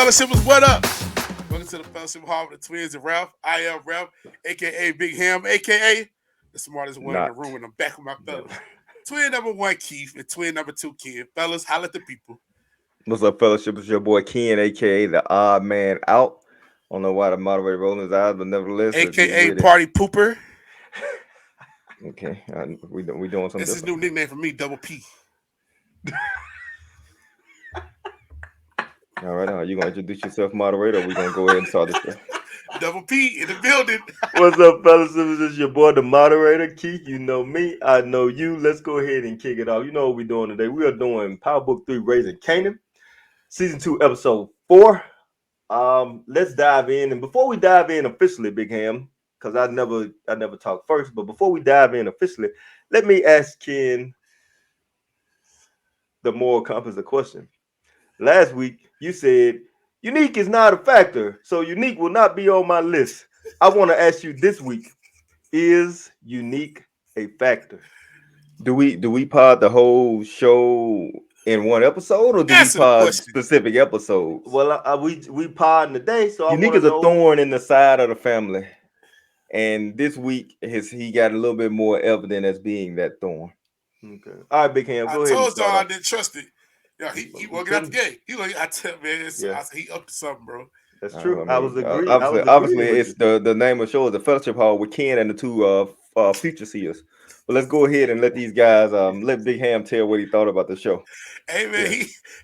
fellowshippers, what up? Welcome to the fellowship hall with the twins and Ralph. I am Ralph, aka Big Ham, aka the smartest one in the room, and I'm back with my fellas. Twin number one, Keith, and twin number two, Ken. Fellas, holla at the people. What's up, fellowship? It's your boy Ken, aka the odd man out. I don't know why the moderator rolling his eyes, but nevertheless, AKA Party Pooper. Okay, we doing something. This is a new nickname for me, Double P. All right, you gonna introduce yourself, moderator? Or we gonna go ahead and start this stuff? Double P in the building. What's up, fellas? This is your boy, the moderator, Keith. You know me, I know you. Let's go ahead and kick it off. You know what we're doing today? We are doing Power Book 3, Raising Kanan, Season 2, Episode 4. Let's dive in. And before we dive in officially, Big Ham, because I never talk first, but before we dive in officially, let me ask Ken the moral compass a question. Last week, you said unique is not a factor, so unique will not be on my list. I want to ask you this week, is unique a factor? Do we pod the whole show in one episode, or do we pod specific episodes? Well, we pod today, so unique is a thorn in the side of the family, and this week he got a little bit more evident as being that thorn. Okay, all right, Big Ham, go ahead. I told y'all I didn't trust it. Yeah, he working out the game. I tell man, he up to something, bro. That's true. I was agreeing. Obviously, it's the name of the show is the Fellowship Hall with Ken and the two future seers. But let's go ahead and let these guys let Big Ham tell what he thought about the show. Hey man,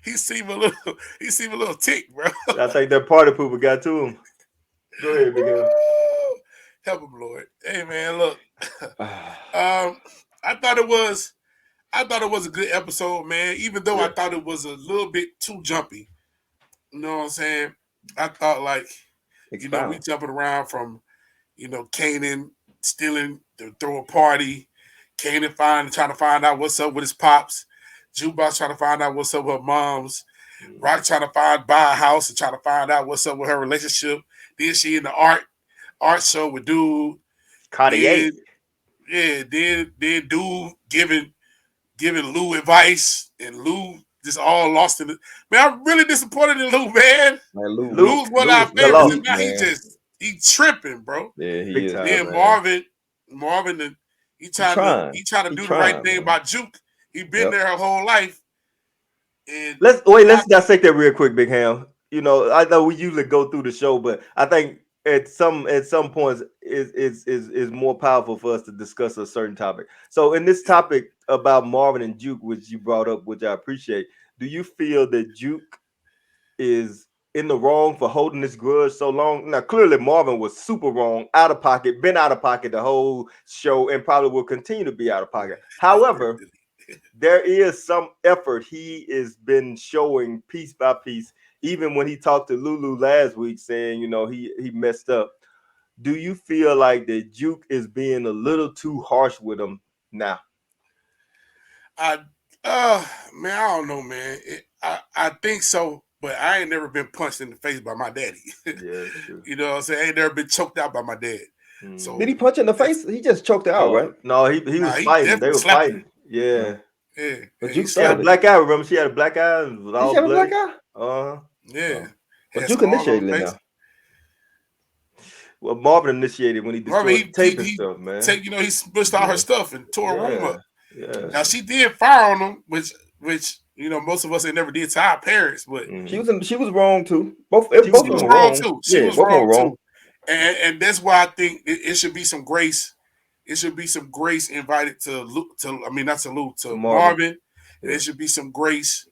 he seemed a little tick, bro. I think that party pooper got to him. Go ahead, Big Ham. Help him, Lord. Hey man, look. I thought it was a good episode, man. Even though I thought it was a little bit too jumpy. You know what I'm saying? I thought we jumping around from, Kanan stealing to throw a party, Kanan trying to find out what's up with his pops, Jukebox trying to find out what's up with her moms, Rock trying to buy a house and trying to find out what's up with her relationship. Then she in the art show with dude. Cartier. Then dude giving Lou advice, and Lou just all lost in it. Man, I'm really disappointed in Lou, man. Lou's one of our favorites, and now he tripping, bro. Yeah, he is. Then Marvin, he trying to do the right thing by Juke. He been there her whole life. And let's dissect that real quick, Big Ham. I know we usually go through the show, but I think at some points is more powerful for us to discuss a certain topic. So in this topic about Marvin and Juke, which you brought up, which I appreciate, do you feel that Juke is in the wrong for holding this grudge so long? Now, clearly Marvin was super wrong, been out of pocket the whole show, and probably will continue to be out of pocket. However, there is some effort he has been showing piece by piece. Even when he talked to Lulu last week saying, he messed up. Do you feel like that Juke is being a little too harsh with him now? Man, I don't know, man. I think so, but I ain't never been punched in the face by my daddy. Yeah, true. You know what I'm saying? I ain't never been choked out by my dad. So did he punch in the face? He just choked out, right? No, he was fighting. They were fighting. Yeah. But Juke had a black eye. Remember, she had a black eye. She had a black eye? Yeah. But Juke initiated it now. Well, Marvin initiated when he destroyed tape and stuff, man. He spushed all her stuff and tore her room up. Yeah. Now she did fire on him, which most of us ain't never did to our parents, but she was wrong too. Both was wrong too. She was wrong too. And that's why I think it should be some grace. It should be some grace invited to Marvin. And it should be some grace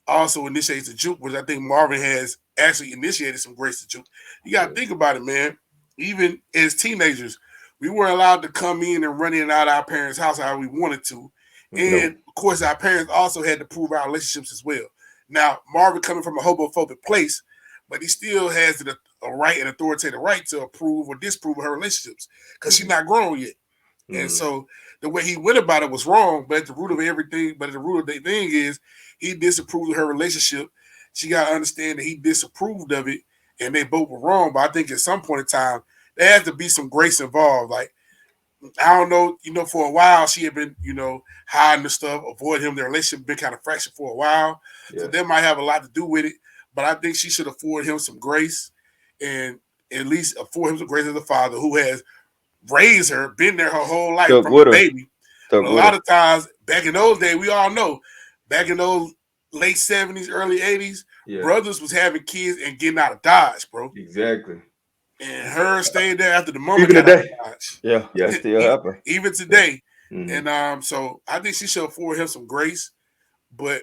also initiated to Juke, which I think Marvin has actually initiated some grace to Juke. You got to think about it, man. Even as teenagers, we weren't allowed to come in and run in and out of our parents' house how we wanted to. And, of course, our parents also had to prove our relationships as well. Now, Marvin coming from a homophobic place, but he still has a right and authoritative right to approve or disapprove of her relationships because she's not grown yet. And so the way he went about it was wrong, but at the root of the thing is he disapproved of her relationship. She got to understand that he disapproved of it, and they both were wrong. But I think at some point in time, there has to be some grace involved. Like, I don't know, for a while she had been, hiding the stuff, avoid him. Their relationship been kind of fractured for a while. Yeah. So that might have a lot to do with it. but I think she should afford him some grace, and at least afford him some grace as a father who has raised her, been there her whole life Stuck from a with her. baby. Stuck But a with lot her. of times, back in those days, we all know, back in those late 70s, early 80s, brothers was having kids and getting out of Dodge, bro. Exactly. And her staying there after the mama Even got out today. of Dodge. Yeah, that still happen. Even today. Mhm. And so I think she should afford him some grace. But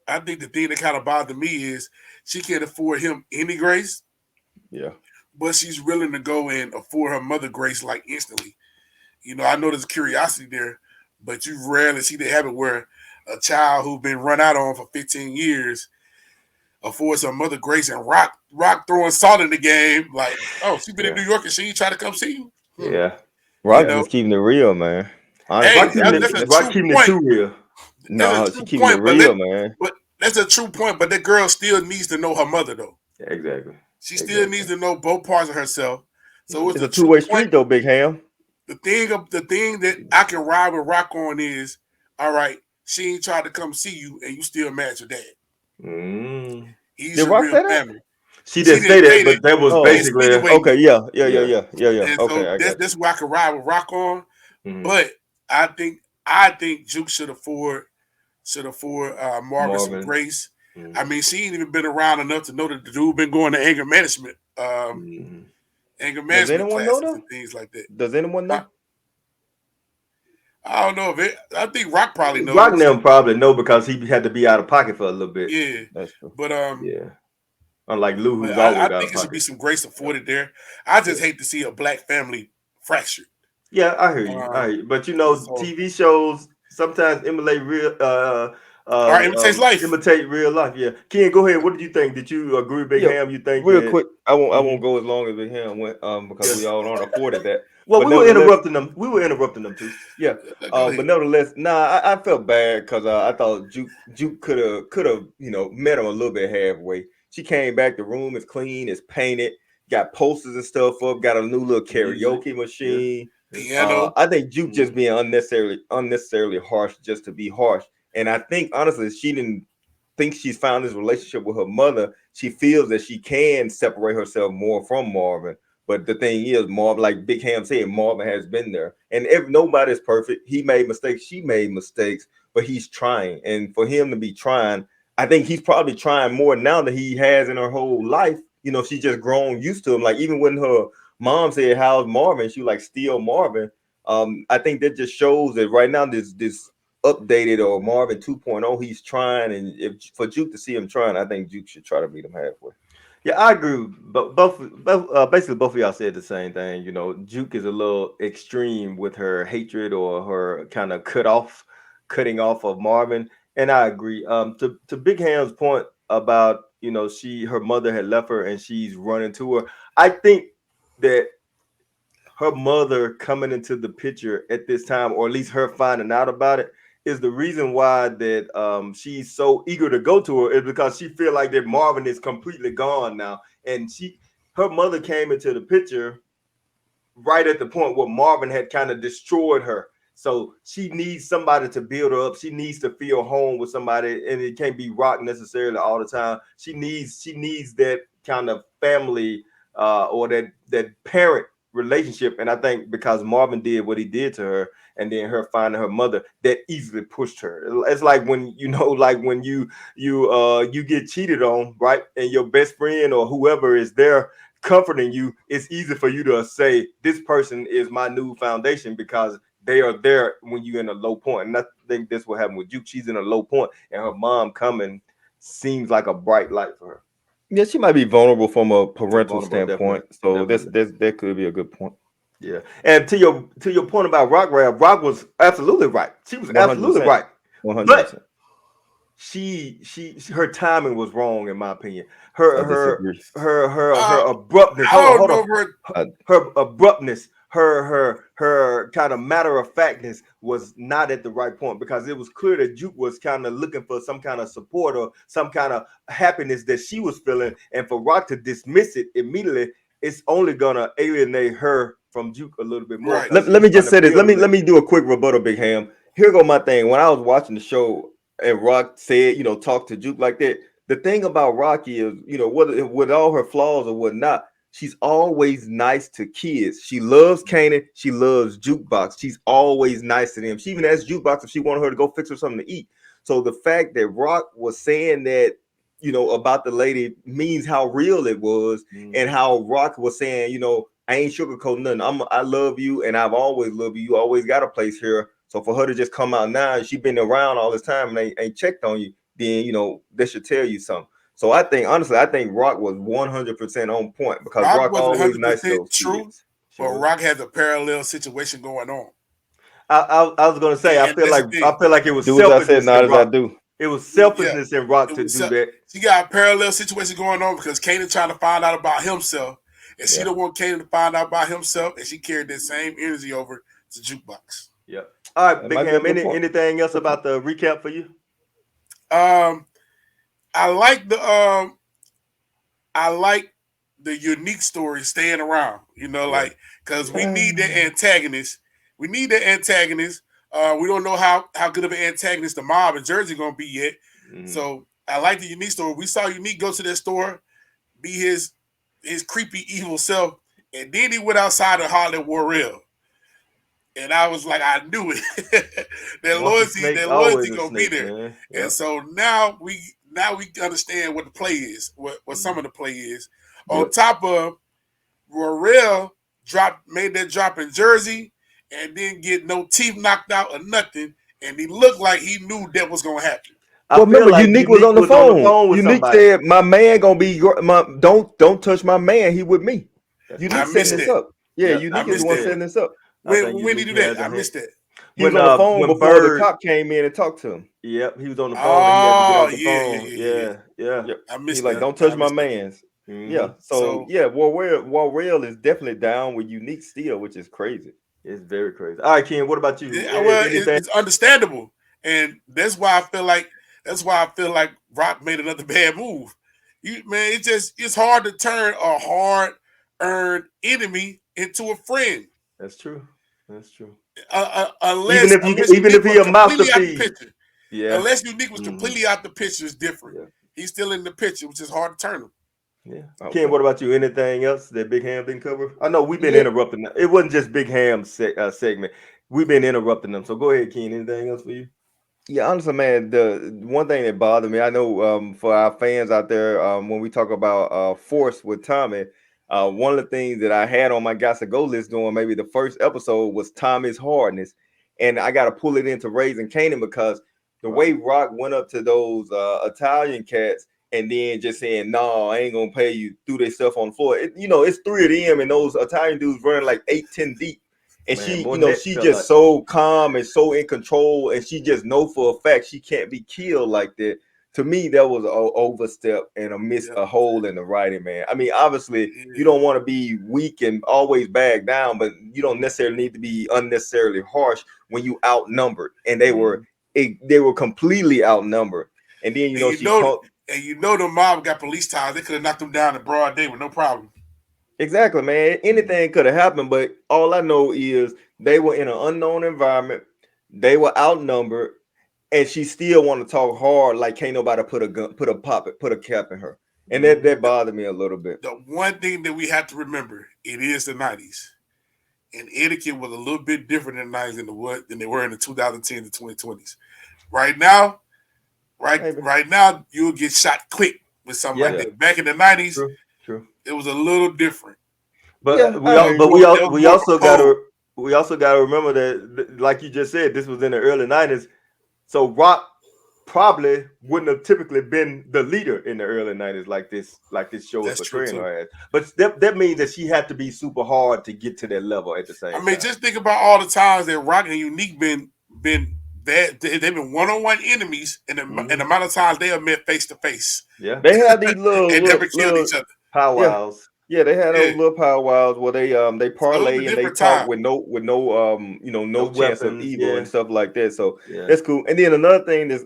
I think the thing that kind of bothered me is she can't afford him any grace, Yeah. but she's willing to go and afford her mother grace like instantly. You know, I know there's curiosity there, but you rarely see that happen where a child who's been run out on for 15 years affords her mother grace and rock throwing salt in the game. Like, oh, she been in New York and she ain't try to come see you. Yeah. Rock know? just keeping it real, man. Hey, Honestly, that's a Rock true keeping it point. too real. That's a no, she true keeping it point, real, man. but that's a true point. But that girl still needs to know her mother, though. Yeah, exactly. She still needs to know both parts of herself. So It's it's a a true two-way point. street, though, Big Ham. The thing that I can ride with Rock on is, all right, she ain't tried to come see you, and you still mad at your dad. Mm. He's Did your Rock real say that? family. She didn't say that, but that was Oh, but basically insinuating okay, it. yeah. And Okay, so I got that's where I can ride with Rock on. Mhm. But I think Juke should afford Marvin some Marvin. grace. Mhm. I mean, she ain't even been around enough to know that the dude been going to anger management Mhm. Does anyone know classes though? and things like that. Does anyone know? I don't know if it. I think Rock probably Rock knows. now probably know because he had to be out of pocket for a little bit. Yeah, That's true. but Yeah. Unlike Lou, but who's always I out think of it should be pocket. some grace afforded there. I just hate to see a black family fractured. Yeah, I hear you. I hear you. But you know, So TV shows sometimes emulate real our imitates life. imitate real life. Yeah. Ken, go ahead. What did you think? Did you agree, Big Yeah, Ham? You think real that quick. I won't go as long as Big Ham went because we yes. all aren't afforded that. Well, But we were nevertheless, interrupting them. We were interrupting them too. yeah. Go But ahead. nevertheless, I felt bad because I thought Juke could have met him a little bit halfway. She came back. The room is clean. It's painted. Got posters and stuff up. Got a new little Music. karaoke machine. Piano. I think Juke just being unnecessarily harsh just to be harsh. And I think honestly, she didn't think she's found this relationship with her mother. She feels that she can separate herself more from Marvin. But the thing is, Marvin, like Big Ham said, Marvin has been there. And if nobody's perfect, he made mistakes, she made mistakes, but he's trying. And for him to be trying, I think he's probably trying more now than he has in her whole life. You know, she's just grown used to him. Like even when her mom said, "How's Marvin?" She was like, "Still Marvin." I think that just shows that right now this updated or Marvin 2.0, he's trying, and if for Juke to see him trying, I think Juke should try to meet him halfway. Yeah, I agree. But basically both of y'all said the same thing. You know, Juke is a little extreme with her hatred or her kind of cutting off of Marvin, and I agree. To Big Ham's point about her mother had left her and she's running to her. I think that her mother coming into the picture at this time, or at least her finding out about it, is the reason why that she's so eager to go to her is because she feel like that Marvin is completely gone now, and her mother came into the picture right at the point where Marvin had kind of destroyed her. So she needs somebody to build her up. She needs to feel home with somebody, and it can't be Rock necessarily all the time. She needs that kind of family or that parent relationship. And I think because Marvin did what he did to her, and then her finding her mother, that easily pushed her. It's like when like when you get cheated on, right? And your best friend or whoever is there comforting you, it's easy for you to say this person is my new foundation because they are there when you're in a low point. And I think that's what happened with Juke. She's in a low point, and her mom coming seems like a bright light for her. Yeah, she might be vulnerable from a parental Vulnerable, standpoint. So that could be a good point. Yeah. And to your point about Rock was absolutely right. She was absolutely 100%. right. 100%. But her timing was wrong in my opinion. Her abruptness. I don't know Her abruptness, her kind of matter of factness was not at the right point because it was clear that Juke was kind of looking for some kind of support or some kind of happiness that she was feeling, and for Rock to dismiss it immediately, it's only gonna alienate her from Juke a little bit more. Right. Let me just say this. Let me do a quick rebuttal, Big Ham. Here go my thing. When I was watching the show and Rock said, talk to Juke like that, the thing about Rocky is, you know, whether with all her flaws or whatnot, she's always nice to kids. She loves Kanan. She loves Jukebox. She's always nice to them. She even asked Jukebox if she wanted her to go fix her something to eat. So the fact that Rock was saying that, you know, about the lady means how real it was, and how Rock was saying, you know, I ain't sugarcoating nothing. I love you, and I've always loved you. You always got a place here. So for her to just come out now, and she been around all this time and ain't checked on you, then you know that should tell you something. So I think honestly, I think Rock was 100% on point because Rock Rock wasn't always nice to 100% those true, kids. but Rock has a parallel situation going on. I was gonna say, And that's the thing. I feel like it was Do as I said, selfishness not in as I Rock. do. It was selfishness Yeah, in Rock it to was do that. she got a parallel situation going on because Kanan trying to find out about himself, and she don't want Kanan to find out about himself, and she carried that same energy over to Jukebox. Yeah. All right, That Big might be a Ham. good point. Anything else about the recap for you? I like the unique story staying around. You know, like because we need the antagonist. We need the antagonist. We don't know how good of an antagonist the mob in Jersey gonna be yet. So I like the unique story. We saw Unique go to that store, be his creepy evil self, and then he went outside and hollered at Warrell. And I was like, I knew it. that loyalty gonna be there. Man. Yep. And so now we understand what the play is, what some of the play is. On top of Warrell made that drop in Jersey and didn't get no teeth knocked out or nothing. And he looked like he knew that was gonna happen. Well, remember, Unique was on the phone. with Unique somebody. said, "My man gonna be don't touch my man. He with me." Unique I setting missed this that. up. Yeah, Yeah, Unique I is the missed one that. setting this up. When did he do that? I missed that. He was on the phone before the Bird, cop came in and talked to him. Yep, he was on the phone. And he had to get Oh, off the phone. Yeah. Yep. I He's missed like, that. "Don't touch I my missed that. man's." Yeah. So So- yeah, Warrell is definitely down with Unique still, which is crazy. It's very crazy. All right, Ken, what about you? Yeah, well, Anything? it's understandable, and that's why I feel like Rock made another bad move. It's hard to turn a hard-earned enemy into a friend. That's true. That's true. Unless Even if Unique he was a mouth to completely out the feed. picture. Yeah. Unless Unique was completely out the picture, it's different. Yeah. He's still in the picture, which is hard to turn him. Yeah. Okay. Ken, what about you? Anything else that Big Ham didn't cover? I know we've been interrupting. It wasn't just Big Ham's segment. We've been interrupting them. So go ahead, Ken. Anything else for you? Yeah, honestly, man, the one thing that bothered me, I know for our fans out there, when we talk about force with Tommy, one of the things that I had on my Gots to Go list during maybe the first episode was Tommy's hardness. And I got to pull it into Raising Kanan because the way Rock went up to those Italian cats and then just saying, "No, I ain't gonna pay you," threw their stuff on the floor. It's three of them, and those Italian dudes running like 8-10 deep. And Man, she just so calm and so in control, and she just know for a fact she can't be killed like that. To me, that was an overstep and a hole in the writing, man. I mean, obviously, you don't want to be weak and always back down, but you don't necessarily need to be unnecessarily harsh when you outnumbered. And they were completely outnumbered. And then the mob got police ties. They could have knocked them down in broad day with no problem. Exactly, man. Anything could have happened, but all I know is they were in an unknown environment. They were outnumbered, and she still want to talk hard like can't nobody put a cap in her. And that bothered me a little bit. The one thing that we have to remember, it is the 90s. And etiquette was a little bit different in the 90s than they were in the 2010s and 2020s. Right now, you'll get shot quick with something like that. Back in the 90s, True. It was a little different. But we also got to remember that, like you just said, this was in the early 90s. So Rock probably wouldn't have typically been the leader in the early 90s like this show is portraying her as. But that means that she had to be super hard to get to that level at the same time. Just think about all the times that Rock and Unique been they've been one-on-one enemies, and the amount of times they have met face to face. Yeah, they had these little and never killed each other. Powwows. Yeah, they had those little powwows where they parlay and they talk with no chance of evil and stuff like that. So that's cool. And then another thing that's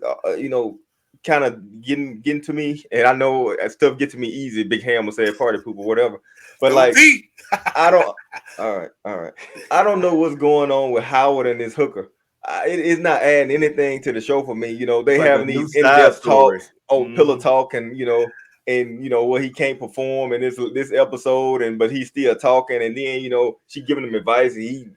kind of getting to me, and I know stuff gets to me easy. Big Ham will say party pooper, whatever. But I don't. All right. I don't know what's going on with Howard and his hooker. it is not adding anything to the show for me. You know, they It's like a having new these side in-depth story. talks on pillow talk, and where he can't perform in this episode, but he's still talking, and then she giving him advice, and he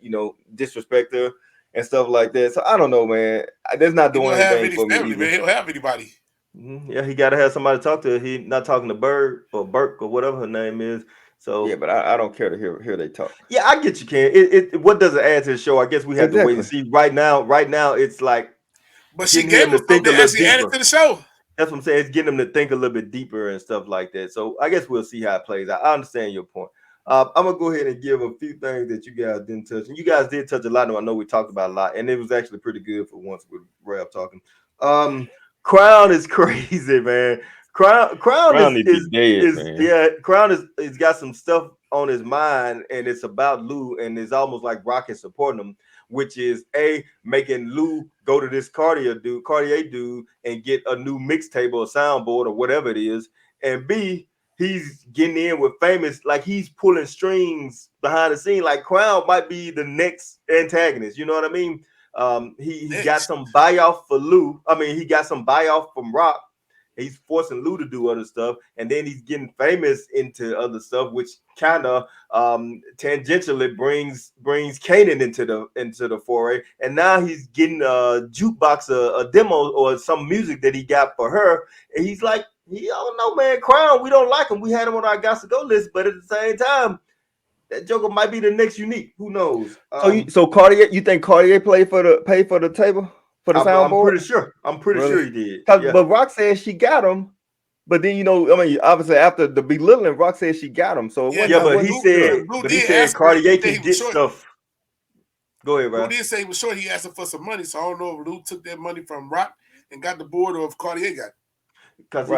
disrespect her and stuff like that. So I don't know, man. That's not He doing don't have anything any for me family, either. man. He don't have anybody. Yeah, he got to have somebody to talk to. He not talking to Bird or Burke or whatever her name is. So yeah, but I don't care to hear they talk. Yeah, I get you, Ken. It what does it add to the show? I guess we have to wait and see. Right now, it's like But she getting gave him him to think a something little actually added deeper. to the show. That's what I'm saying. It's getting him to think a little bit deeper and stuff like that. So I guess we'll see how it plays out. I understand your point. I'm gonna go ahead and give a few things that you guys didn't touch, and you guys did touch a lot. I know we talked about a lot, and it was actually pretty good for once with Rap talking. Crown is crazy, man. Crown need to be dead, man. Yeah, Crown is got some stuff on his mind, and it's about Lou, and it's almost like Rock is supporting him, which is making Lou go to this Cartier dude and get a new mixtape or soundboard or whatever it is, and B, he's getting in with Famous, like he's pulling strings behind the scene, like Crown might be the next antagonist. You know what I mean? He got some buy off for Lou. I mean, he got some buy off from Rock. He's forcing Lou to do other stuff, and then he's getting Famous into other stuff, which kind of tangentially brings Kanan into the foray. And now he's getting a jukebox, a demo or some music that he got for her, and he's like, he don't know, man. Crown, we don't like him. We had him on our Gots to Go list, but at the same time, that Joker might be the next Unique. Who knows? So Cartier, you think Cartier pay for the table? For the soundboard? I'm pretty sure he did. Yeah. But Rock said she got him. But then obviously after the belittling, Rock said she got him. So he said Cartier can get stuff. Go ahead, bro. Lou did say he was short. He asked him for some money, so I don't know if Lou took that money from Rock and got the board, or if Cartier got it. Because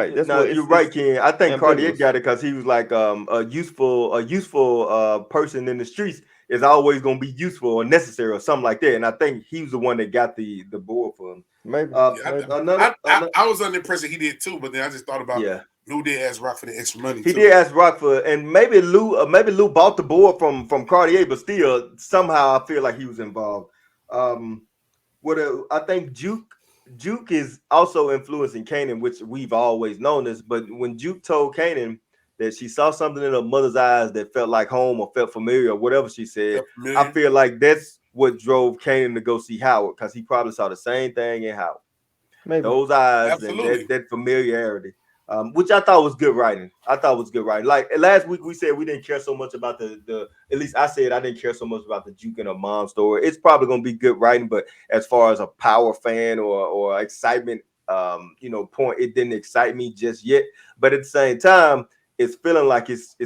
you're right, Ken. I think Cartier got it because he was like a useful person in the streets is always going to be useful or necessary or something like that. And I think he was the one that got the board for him. Maybe. I was under the impression he did too, but then I just thought about Lou did ask Rock for the extra money. He did ask Rock for, and maybe Lou bought the board from Cartier, but still somehow I feel like he was involved. I think Juke is also influencing Kanan, which we've always known this. But when Juke told Kanan that she saw something in her mother's eyes that felt like home or felt familiar or whatever she said, I feel like that's what drove Kanan to go see Howard, because he probably saw the same thing in Howard. Maybe. Those eyes and that familiarity, which I thought was good writing. Like last week we said we didn't care so much about the at least I said I didn't care so much about the Juke and her mom story. It's probably going to be good writing, but as far as a power fan or excitement point, it didn't excite me just yet. But at the same time, it's feeling like it's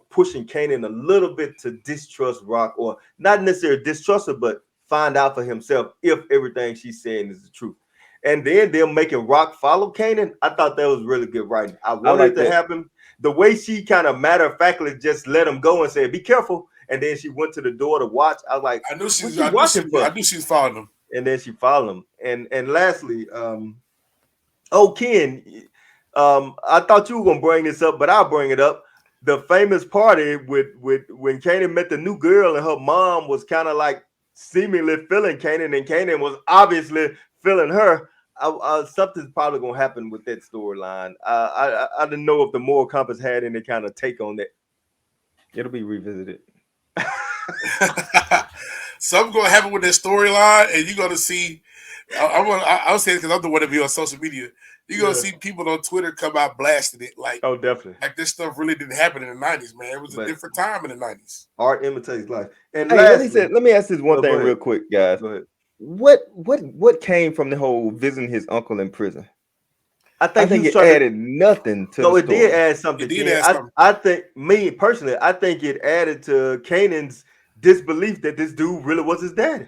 pushing Kanan a little bit to distrust Rock, or not necessarily distrust her, but find out for himself if everything she's saying is the truth. And then they're making Rock follow Kanan. I thought that was really good writing. I wanted it to happen. The way she kind of matter-of-factly just let him go and said, "Be careful," and then she went to the door to watch. I was like, I knew she was following him. And then she followed him. And lastly, Ken, I thought you were gonna bring this up, but I'll bring it up. The famous party with when Kanan met the new girl and her mom was kind of like seemingly feeling Kanan, and Kanan was obviously feeling her. Something's probably gonna happen with that storyline. I didn't know if the Moral Compass had any kind of take on that. It'll be revisited. Something's gonna happen with that storyline, and you're gonna see. I'll say it because I'm the one to be on social media. You're gonna see people on Twitter come out blasting it like, oh, definitely, like this stuff really didn't happen in the 90s, man. It was a different time in the 90s. Art imitates life. And let me ask this one thing real quick, guys. Go ahead. What came from the whole visiting his uncle in prison? I think it added nothing to the story. It did add something. I think, me personally, I think it added to Kanan's disbelief that this dude really was his daddy.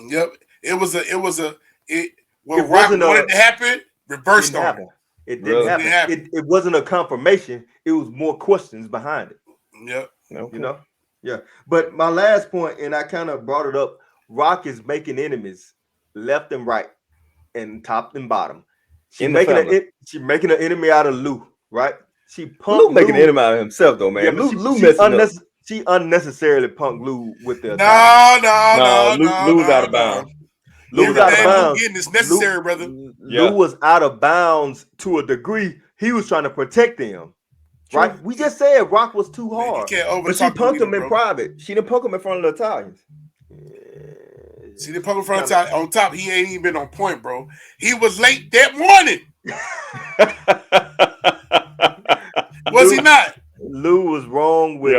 Yep. What Rock wanted to happen, reversed on it. It didn't happen. It wasn't a confirmation. It was more questions behind it. Yep. Okay. Yeah. But my last point, and I kind of brought it up, Rock is making enemies left and right and top and bottom. She's making an enemy out of Lou, right? Lou making an enemy out of himself, though, man. Yeah, Lou messing up. She unnecessarily punked Lou with the No. Lou's out of bounds. Lou was out of Everything Lou bounds. getting is necessary, brother. Lou was out of bounds to a degree. He was trying to protect them. True. Right? We just said Rock was too Man, you hard. can't But she overtalk the punked leader, him in bro. private. She didn't punk him in front of the Italians. See the poke in front of on top. He ain't even been on point, bro. He was late that morning. Was he not? Lou was wrong with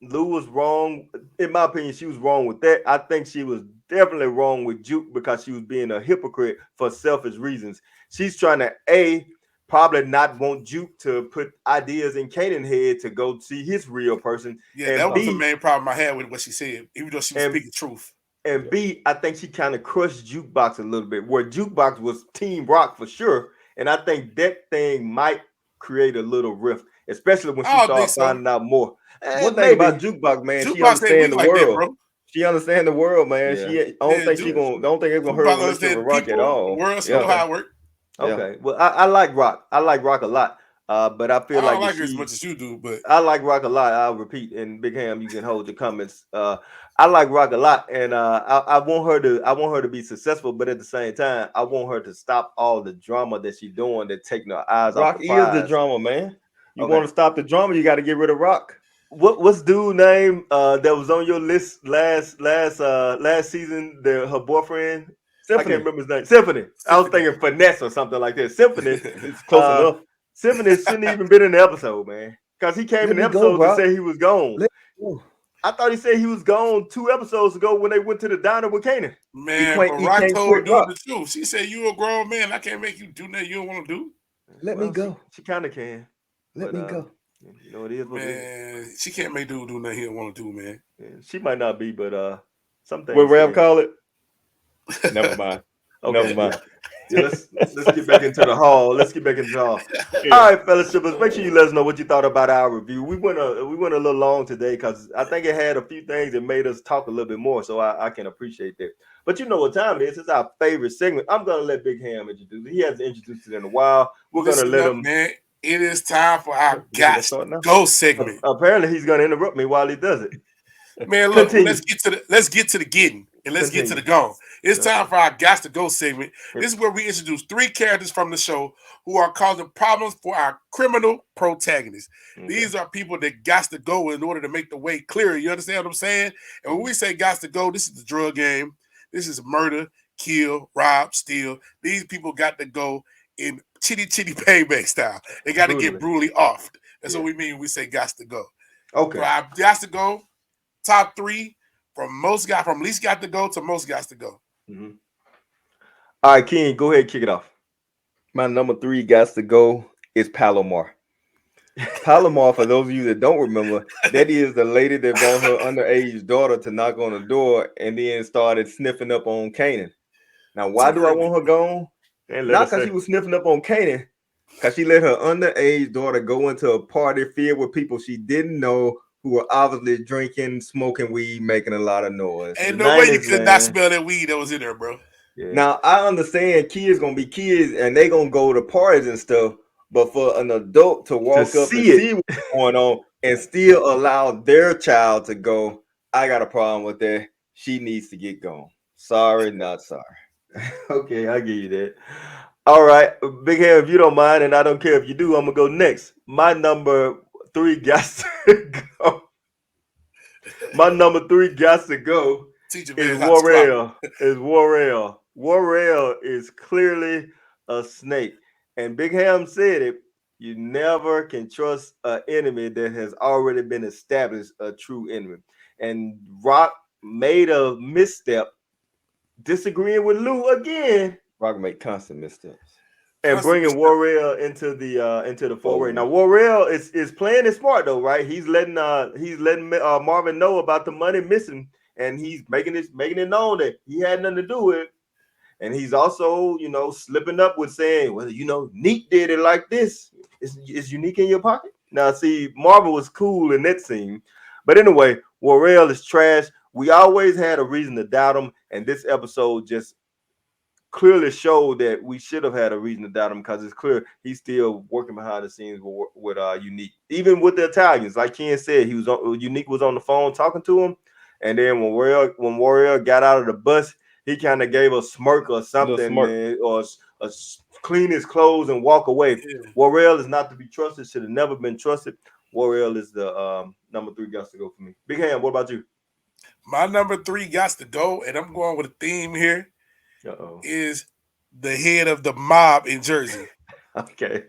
Lou was wrong. In my opinion, she was wrong with that. I think she was definitely wrong with Juke because she was being a hypocrite for selfish reasons. She's trying to probably not want Juke to put ideas in Kanan's head to go see his real person. Yeah, and that was the main problem I had with what she said, even though she was speaking truth. And B, I think she kind of crushed Jukebox a little bit, where Jukebox was Team Rock for sure. And I think that thing might create a little rift, especially when she starts finding out more. One thing about Jukebox, man, she understands the world. Bro. She understands the world, man. Yeah. I don't think it's gonna hurt her relationship with Rock at all. The world, she know how it works. Okay. Well, I like Rock. I like Rock a lot. But I feel I don't like her as much as you do, but I like Rock a lot. I'll repeat, and Big Ham, you can hold your comments. I like Rock a lot, and I want her to be successful, but at the same time, I want her to stop all the drama that she's doing that taking her eyes off the prize. Rock is the drama, man. You want to stop the drama, you got to get rid of Rock. What's dude name that was on your list last season? Her boyfriend. Symphony. I can't remember his name. Symphony. I was thinking Finesse or something like that. Symphony. It's close enough. Symphony shouldn't even been in the episode, man. Because he came in the episode to say he was gone. I thought he said he was gone 2 episodes ago when they went to the diner with Kanan. Man, but Rock told dude the truth. She said, "You a grown man. I can't make you do nothing you don't want to do." Let me go. She kind of can. Let me go. You know, it is what it is. She can't make dude do nothing he don't want to do, man. Yeah, she might not be, but something. What Rev call it? Never mind. Okay. Never mind. Yeah, let's get back into the hall. Let's get back into the hall. Yeah. All right, fellowshippers, make sure you let us know what you thought about our review. We went a little long today because I think it had a few things that made us talk a little bit more, so I can appreciate that. But you know what time it is? It's our favorite segment. I'm gonna let Big Ham introduce it. He hasn't introduced it in a while. We're gonna let him. Man, it is time for our Got Go segment. Apparently, he's gonna interrupt me while he does it. Man, look, let's get to the getting and let's get to the gone. It's time for our Got to Go segment. This is where we introduce 3 characters from the show who are causing problems for our criminal protagonists. Okay. These are people that got to go in order to make the way clear. You understand what I'm saying? And when we say got to go, this is the drug game. This is murder, kill, rob, steal. These people got to go in chitty payback style. They got to get brutally offed. That's what we mean when we say got to go. Okay. So our got to go, top 3 from least got to go to most got to go. Mm-hmm. All right, King, go ahead and kick it off. My number 3 got to go is Palomar. Palomar, for those of you that don't remember, that is the lady that brought her underage daughter to knock on the door and then started sniffing up on Kanan. Now, why do I want her gone? Not because she was sniffing up on Kanan, because she let her underage daughter go into a party filled with people she didn't know who were obviously drinking, smoking weed, making a lot of noise. Ain't no way you could not smell that weed that was in there, bro. Yeah. Now, I understand kids going to be kids and they going to go to parties and stuff, but for an adult to walk up and see what's going on and still allow their child to go, I got a problem with that. She needs to get gone. Sorry, not sorry. Okay, I'll give you that. All right, Big Ham, if you don't mind, and I don't care if you do, I'm going to go next. My number 3 got to go. My number 3 got to go is Warrell. Warrell is clearly a snake. And Big Ham said it, you never can trust an enemy that has already been established a true enemy. And Rock made a misstep disagreeing with Lou again. Rock made constant missteps. And bringing Warrell into the foray. Now Warrell is playing it smart though, right? He's letting Marvin know about the money missing, and he's making it known that he had nothing to do with it. And he's also, slipping up with saying, well, Neat did it like this. It's unique in your pocket. Now, see, Marvin was cool in that scene, but anyway, Warrell is trash. We always had a reason to doubt him, and this episode just clearly showed that we should have had a reason to doubt him because it's clear he's still working behind the scenes with Unique. Even with the Italians, like Ken said, Unique was on the phone talking to him, and then when Warrior got out of the bus, he kind of gave a smirk or something, smirk. or clean his clothes and walk away. Yeah. Warrell is not to be trusted. Should have never been trusted. Warrell is the number 3 got to go for me. Big Ham, what about you? My number 3 got to go, and I'm going with a theme here. Is the head of the mob in Jersey. Okay.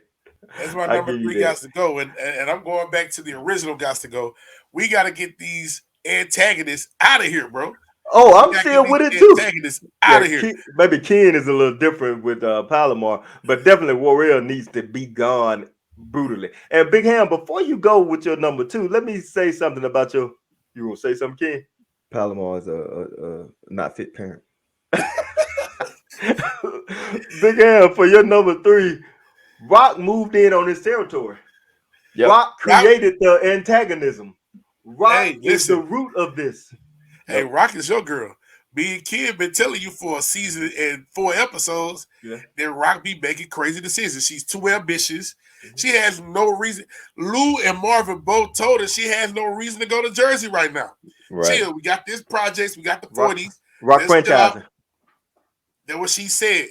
That's my number 3 got to go. And I'm going back to the original got to go. We got to get these antagonists out of here, bro. Oh, I'm still with it too. Antagonists out of here. Maybe Ken is a little different with Palomar, but definitely Warrell needs to be gone brutally. And Big Ham, before you go with your number 2, let me say something about you gonna say something, Ken? Palomar is a not fit parent. Big Ham, for your number 3, Rock moved in on his territory. Yep. Rock created the antagonism. Rock is the root of this. Hey, Rock is your girl. Me and Kid been telling you for a season and 4 episodes that Rock be making crazy decisions. She's too ambitious. She has no reason. Lou and Marvin both told her she has no reason to go to Jersey right now. Right. Chill. We got this project. We got the 40s. Rock franchising. That's what she said.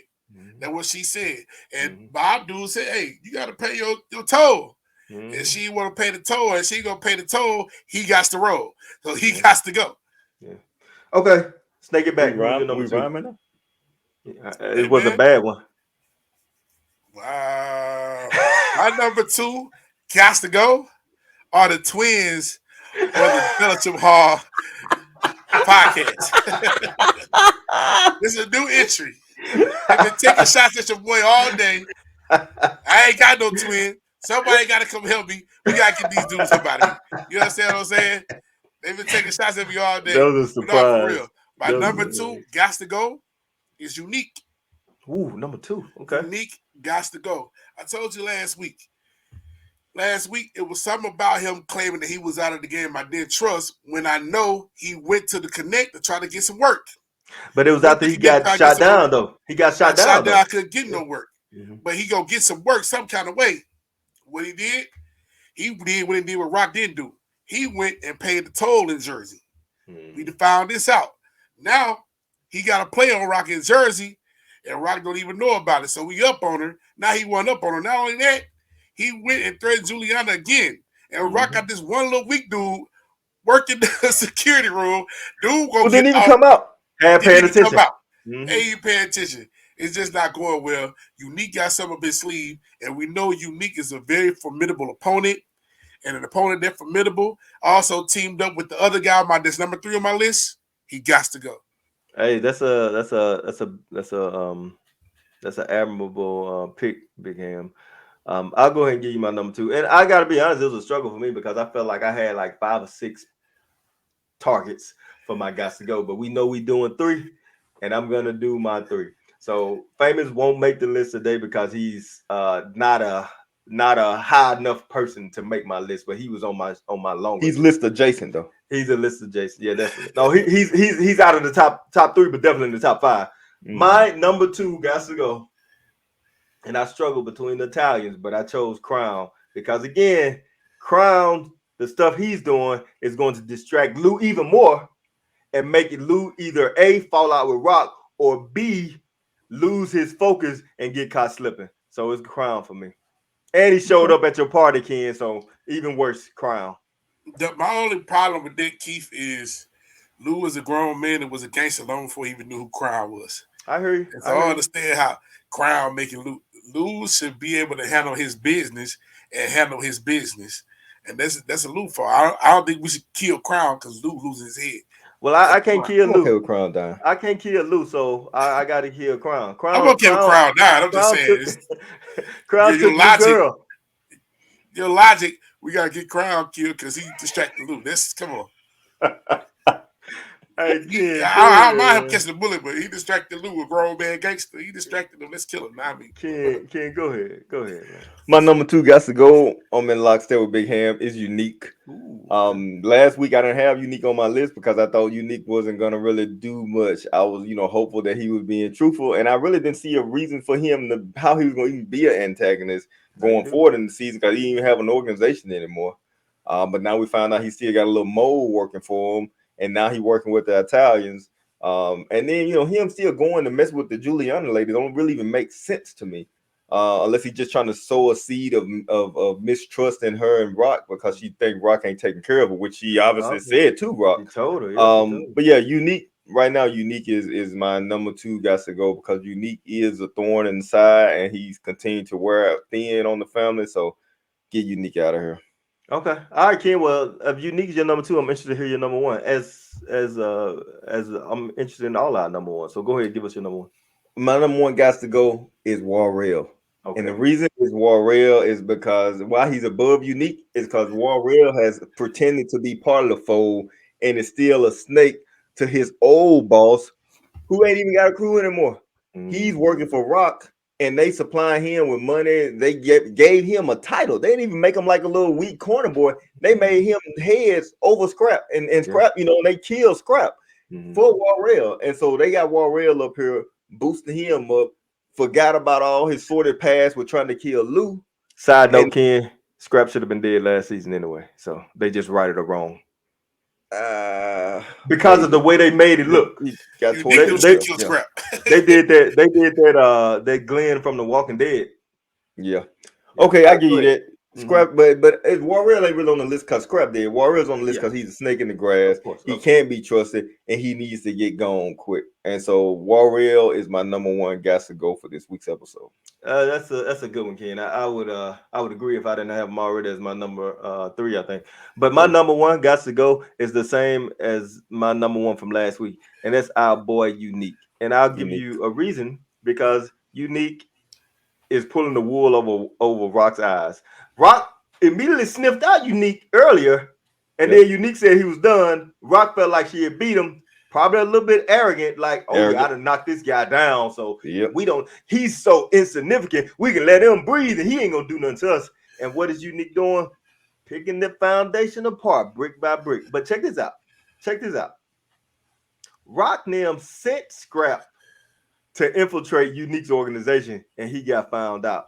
That's what she said. And Bob Dude said, hey, you got to pay your toll. And she want to pay the toll, and she going to pay the toll. He got to roll. So he got to go. Yeah. Okay. Snake it back. We rhyming? It was a bad one. Wow. My number 2 got to go are the twins on the Fellowship Hall podcast. This is a new entry. I've been taking shots at your boy all day. I ain't got no twin. Somebody got to come help me. We got to get these dudes up out of here. You understand what I'm saying? They've been taking shots at me all day. That was a surprise. Not for real. My number 2 got to go is Unique. Ooh, number 2. Okay. Unique got to go. I told you last week. Last week, it was something about him claiming that he was out of the game I didn't trust when I know he went to the Connect to try to get some work. But it was after he got shot down, though. He got shot down. I couldn't get no work. But he gonna get some work some kind of way. What he did what he did what Rock didn't do. He went and paid the toll in Jersey. We found this out. Now he got to play on Rock in Jersey, and Rock don't even know about it. So we up on her. Now he went up on her. Not only that, he went and threatened Juliana again. And Rock got this one little weak dude working the security room. Dude gonna didn't even come out. Ain't paying attention. Come out. Ain't even paying attention. It's just not going well. Unique got some of his sleeve, and we know Unique is a very formidable opponent, and an opponent that formidable also teamed up with the other guy. That's number 3 on my list. He got to go. Hey, that's an admirable pick, Big Ham. I'll go ahead and give you my number 2, and I gotta be honest, it was a struggle for me because I felt like I had like 5 or 6 targets for my guys to go, but we know we doing 3, and I'm gonna do my 3. So Famous won't make the list today because he's not a high enough person to make my list, but he was on my long list. He's list adjacent though. He's a list adjacent. Yeah, definitely. No, he's out of the top 3, but definitely in the top 5. My number 2 got to go. And I struggled between the Italians, but I chose Crown because again, Crown, the stuff he's doing is going to distract Lou even more and make it Lou either A, fall out with Rock, or B, lose his focus and get caught slipping. So it's Crown for me. And he showed up at your party, Ken, so even worse, Crown. My only problem with that, Keith, is Lou was a grown man and was a gangster long before he even knew who Crown was. I hear you. So I understand how Crown making Lou should be able to handle his business and handle his business. And that's a Lou fault. I don't think we should kill Crown because Lou loses his head. Well, I can't kill Lou. Okay with Crown dying. I can't kill Lou, so I got to kill Crown. I'm okay with Crown dying. I'm just saying. Crown took the girl. Your logic, we got to get Crown killed because he distracted Lou. Come on. Hey, I don't mind him catching the bullet, but he distracted Lou, a grown man gangster. He distracted him. Let's kill him. Ken, go ahead. Man. My number 2 got to go. I'm in lockstep with Big Ham. Is Unique. Last week I didn't have Unique on my list because I thought Unique wasn't gonna really do much. I was, hopeful that he was being truthful, and I really didn't see a reason for him how he was going to even be an antagonist going forward in the season because he didn't even have an organization anymore. But now we found out he still got a little mold working for him. And now he's working with the Italians. And then him still going to mess with the Juliana lady don't really even make sense to me. Unless he's just trying to sow a seed of mistrust in her and Rock because she think Rock ain't taking care of her, which she obviously said to Rock. He told her, yeah. But yeah, Unique right now. Unique is my number 2 got to go because Unique is a thorn in the side and he's continued to wear thin on the family. So get Unique out of here. Okay, all right, Ken. Well, if Unique is your number 2, I'm interested to hear your number 1. As I'm interested in all our number 1. So go ahead and give us your number 1. My number 1 got to go is Warrell. Okay. And the reason is Warrell is because why he's above Unique is because Warrell has pretended to be part of the fold and is still a snake to his old boss, who ain't even got a crew anymore. He's working for Rock, and they supplying him with money. They gave him a title. They didn't even make him like a little weak corner boy. They made him heads over Scrap, and Scrap, they killed Scrap for Warrell. And so they got Warrell up here boosting him up. Forgot about all his sordid past with trying to kill Lou. Side note, Ken, Scrap should have been dead last season anyway. So they just righted it wrong. Because of the way they made it look. They did that Glenn from The Walking Dead. Yeah. Okay, I give you that. Scrap, but Warrell ain't really on the list because Scrap did. Warrell's on the list because he's a snake in the grass. He can't be trusted, and he needs to get gone quick. And so Warrell is my number 1 got to go for this week's episode. That's a good one, Ken. I would agree if I didn't have him already as my number 3, I think. But my number 1 got to go is the same as my number 1 from last week, and that's our boy Unique. And I'll give you a reason because Unique is pulling the wool over Rock's eyes. Rock immediately sniffed out Unique earlier, and then Unique said he was done. Rock felt like she had beat him, probably a little bit arrogant, like, I done knocked this guy down. So he's so insignificant, we can let him breathe, and he ain't gonna do nothing to us. And what is Unique doing? Picking the foundation apart, brick by brick. But check this out. Rock Nim sent Scrap to infiltrate Unique's organization, and he got found out.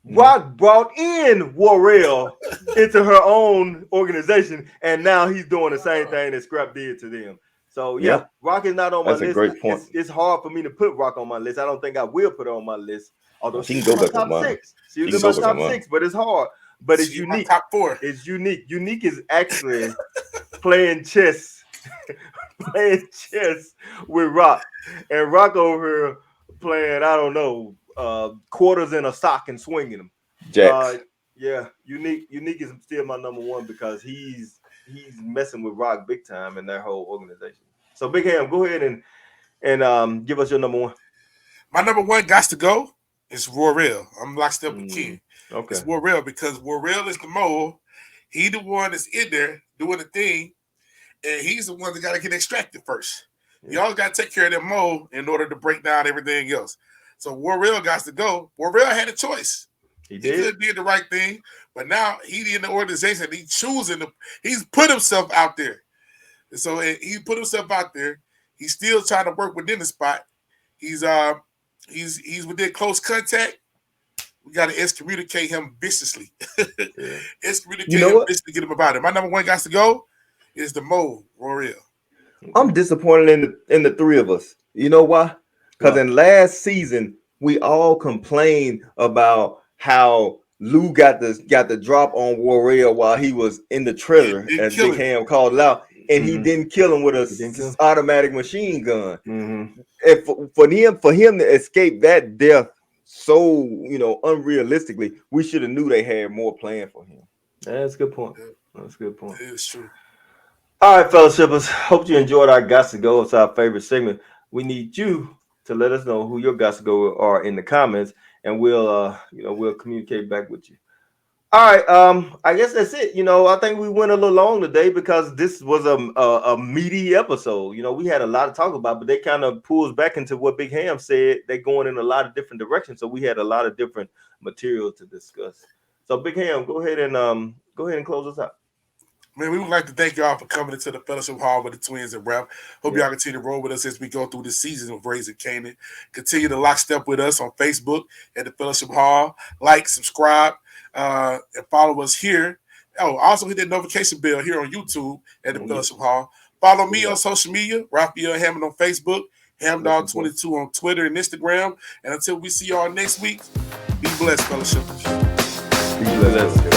Rock brought in Warrell into her own organization, and now he's doing the same thing that Scrap did to them. So Rock is not on my list. That's a great point. It's hard for me to put Rock on my list. I don't think I will put her on my list. Although she's in my top 6. She's in my top 6, but it's hard. But it's Unique. Top 4. It's Unique. Unique is actually playing chess with Rock, and Rock over here playing, I don't know, quarters in a sock and swinging them. Unique is still my number 1 because he's messing with Rock big time in their whole organization. So Big Ham, go ahead and give us your number 1. My number 1 got to go is Warrell. I'm locked up with Ken. Okay. It's Warrell because Warrell is the mole. He the one that's in there doing the thing, and he's the one that got to get extracted first. You always got to take care of that mole in order to break down everything else. So Warrell got to go. Warrell had a choice. He could did the right thing, but now he's in the organization. He's put himself out there. And so he put himself out there. He's still trying to work within the spot. He's within close contact. We got to excommunicate him viciously. Excommunicate him viciously, get him about it. My number 1 got to go is the mole, Warrell. I'm disappointed in the 3 of us. You know why? Because in last season, we all complained about how Lou got the drop on Warrell while he was in the trailer, as Big Ham called it out, and he didn't kill him with an automatic machine gun. And for him to escape that death so unrealistically, we should have knew they had more planned for him. That's a good point. That's a good point. It is true. All right, fellow shippers. Hope you enjoyed our Gots to Go. It's our favorite segment. We need you to let us know who your Gots to Go are in the comments, and we'll communicate back with you. All right, I guess that's it. I think we went a little long today because this was a meaty episode. We had a lot to talk about, but they kind of pulls back into what Big Ham said. They're going in a lot of different directions, so we had a lot of different material to discuss. So Big Ham, go ahead and close us out. Man, we would like to thank y'all for coming into the Fellowship Hall with the Twins and Rap. Hope y'all continue to roll with us as we go through the season of Raising Kanan. Continue to lock step with us on Facebook at the Fellowship Hall. Like, subscribe, and follow us here. Oh, also hit that notification bell here on YouTube at the Fellowship Hall. Follow me on social media, Raphael Hammond on Facebook, Hamdog22 on Twitter and Instagram. And until we see y'all next week, be blessed, fellowshippers. Be blessed.